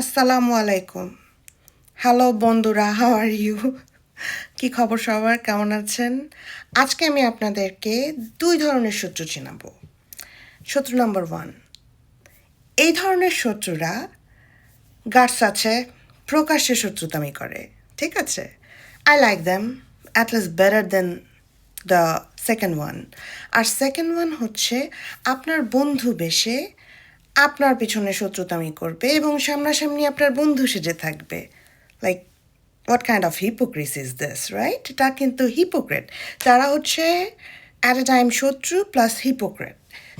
আসসালামু আলাইকুম। হ্যালো বন্ধুরা, হাউ আর ইউ? কি খবর সবার? কেমন আছেন? আজকে আমি আপনাদেরকে ২ ধরনের শত্রু চিনাবো। শত্রু নাম্বার 1, এই ধরনের শত্রুরা গাটস আছে, প্রকাশ্যে শত্রুতামি করে। ঠিক আছে? I like them, at least better than the second one. আর সেকেন্ড ওয়ান হচ্ছে আপনার বন্ধু বেশে আপনার পিছনে শত্রুতামি করবে এবং সামনাসামনি আপনার বন্ধু সেজে থাকবে। Like what kind of hypocrisy is this, right? এটা কিন্তু হিপোক্রেট। তারা হচ্ছে অ্যাট এ টাইম শত্রু প্লাস হিপোক্রেট।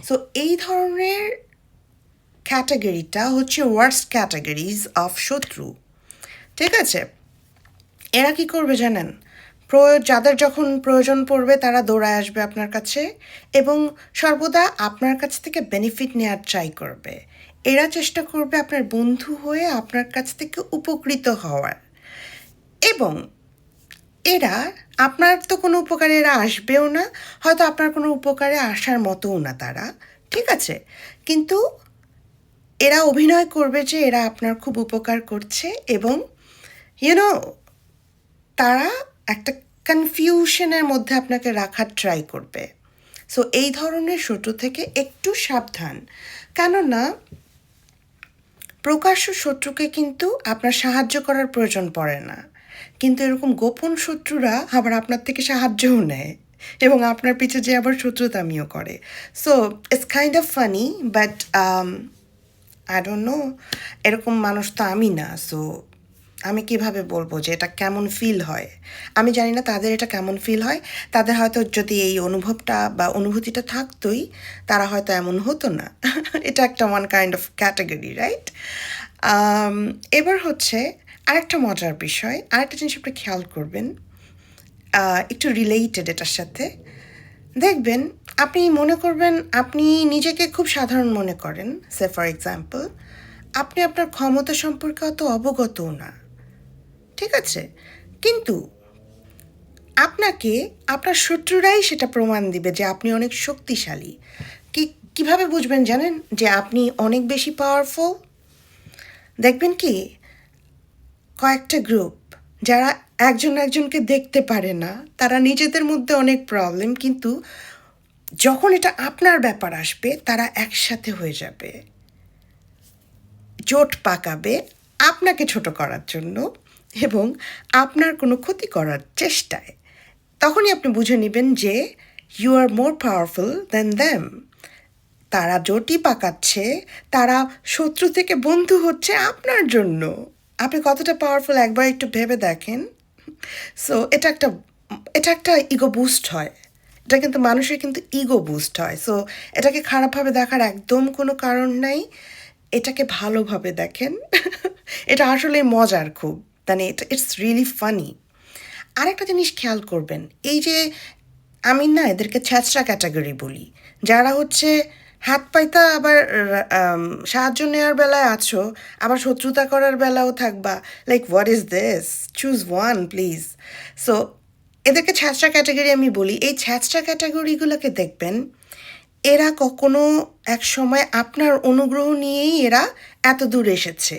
সো এই ধরনের ক্যাটাগরিটা হচ্ছে ওয়ার্স্ট ক্যাটাগরিজ অফ শত্রু। ঠিক আছে? এরা কি করবে জানেন? যাদের যখন প্রয়োজন পড়বে তারা দৌড়ায় আসবে আপনার কাছে এবং সর্বদা আপনার কাছ থেকে বেনিফিট নেওয়ার ট্রাই করবে। এরা চেষ্টা করবে আপনার বন্ধু হয়ে আপনার কাছ থেকে উপকৃত হওয়ার এবং এরা আপনার তো কোনো উপকারে এরা আসবেও না, হয়তো আপনার কোনো উপকারে আসার মতোও না তারা। ঠিক আছে? কিন্তু এরা অভিনয় করবে যে এরা আপনার খুব উপকার করছে এবং ইউনো তারা একটা কনফিউশনের মধ্যে আপনাকে রাখার ট্রাই করবে। সো এই ধরনের শত্রু থেকে একটু সাবধান, কেননা প্রকাশ্য শত্রুকে কিন্তু আপনার সাহায্য করার প্রয়োজন পড়ে না, কিন্তু এরকম গোপন শত্রুরা আবার আপনার থেকে সাহায্যও নেয় এবং আপনার পিছে যে আবার শত্রুতামিও করে। So it's kind of funny, but I don't know, এরকম মানুষ তো আমি না। সো আমি কিভাবে বলবো যে এটা কেমন ফিল হয়? আমি জানি না তাদের এটা কেমন ফিল হয়। তাদের হয়তো যদি এই অনুভবটা বা অনুভূতিটা থাকতোই, তারা হয়তো এমন হতো না। এটা একটা one kind of category, right? এবার হচ্ছে আরেকটা মজার বিষয়, আরেকটা জিনিস আপনি খেয়াল করবেন, একটু রিলেটেড এটার সাথে। দেখবেন আপনি মনে করবেন আপনি নিজেকে খুব সাধারণ মনে করেন, সে ফর এক্সাম্পল আপনি আপনার ক্ষমতা সম্পর্কে অত অবগতও না। ঠিক আছে? কিন্তু আপনাকে আপনার শত্রুরাই সেটা প্রমাণ দিবে যে আপনি অনেক শক্তিশালী। কিভাবে বুঝবেন জানেন যে আপনি অনেক বেশি পাওয়ারফুল? দেখবেন কি কয়েকটা গ্রুপ যারা একজন একজনকে দেখতে পারে না, তারা নিজেদের মধ্যে অনেক প্রবলেম, কিন্তু যখন এটা আপনার ব্যাপার আসবে তারা একসাথে হয়ে যাবে, জোট পাকাবে আপনাকে ছোট করার জন্য এবং আপনার কোনো ক্ষতি করার চেষ্টায়। তখনই আপনি বুঝে নেবেন যে you are more powerful than them. তারা জোটই পাকাচ্ছে, তারা শত্রু থেকে বন্ধু হচ্ছে আপনার জন্য। আপনি কতটা পাওয়ারফুল একবার একটু ভেবে দেখেন। সো এটা একটা ইগো বুস্ট হয়। এটা কিন্তু মানুষের কিন্তু ইগো বুস্ট হয়। সো এটাকে খারাপভাবে দেখার একদম কোনো কারণ নাই। এটাকে ভালোভাবে দেখেন। এটা আসলে মজার খুব। মানে ইটস রিয়েলি ফানি। আরেকটা জিনিস খেয়াল করবেন, এই যে আমি না এদেরকে ছ্যাচরা ক্যাটাগরি বলি, যারা হচ্ছে হাত পাইতা আবার সাহায্য নেওয়ার বেলায় আছো, আবার শত্রুতা করার বেলাও থাকবা। Like what is this? Choose one please. So এদেরকে ছ্যাচরা ক্যাটাগরি আমি বলি। এই ছ্যাচরা ক্যাটাগরিগুলোকে দেখবেন, এরা কখনো এক সময় আপনার অনুগ্রহ নিয়েই এরা এত দূর এসেছে।